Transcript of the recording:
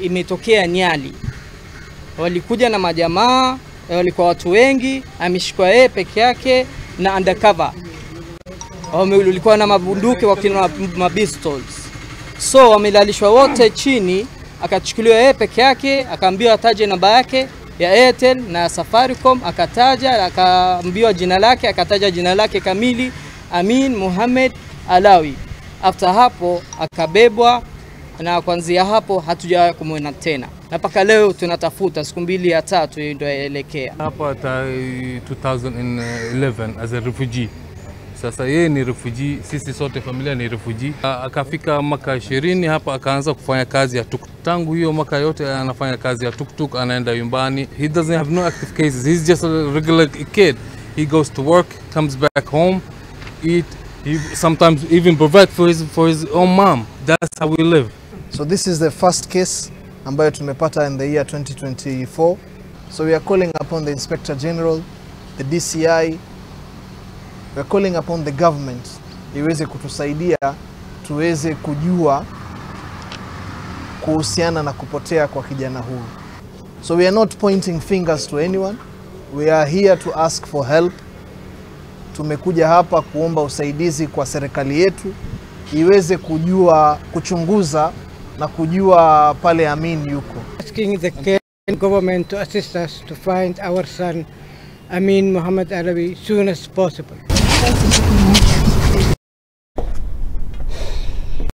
imetokea Nyali. Walikuja na majamaa, walikuwa watu wengi, ameshikwa yeye peke yake na undercover. Walikuwa na mabunduki wakina mapistols. So wamelalishwa wote chini, akachukuliwa yeye peke yake, akaambiwa ataje namba yake ya Airtel na Safaricom, akataja, akaambiwa jina lake, akataja jina lake kamili, Amin Mohamed Alawy. After hapo akabebwa, na kuanzia hapo hatujawahi kumwona tena. Na mpaka leo tunatafuta, siku 2 ya 3 ndio yaelekea. Hapa 2011 as a refugee. Sasa yeye ni refugee, sisi sote familia ni refugee. Akafika mwaka 20 hapa akaanza kufanya kazi ya tuktuk. Tangu hiyo mwaka yote anafanya kazi ya tuktuk, anaenda nyumbani. He doesn't have no active cases. He's just a regular kid. He goes to work, comes back home, eat. He sometimes even provide for his own mom. That's how we live. So this is the first case ambayo tumepata in the year 2024. So we are calling upon the Inspector General, the DCI. We are calling upon the government iweze kutusaidia tuweze kujua kuhusiana na kupotea kwa kijana huyu. So we are not pointing fingers to anyone. We are here to ask for help. Tumekuja hapa kuomba usaidizi kwa serikali yetu iweze kujua, kuchunguza na kujua pale Amin yuko. Asking the Kenyan government to assist us to find our son Amin Mohamed Alawy soon as possible.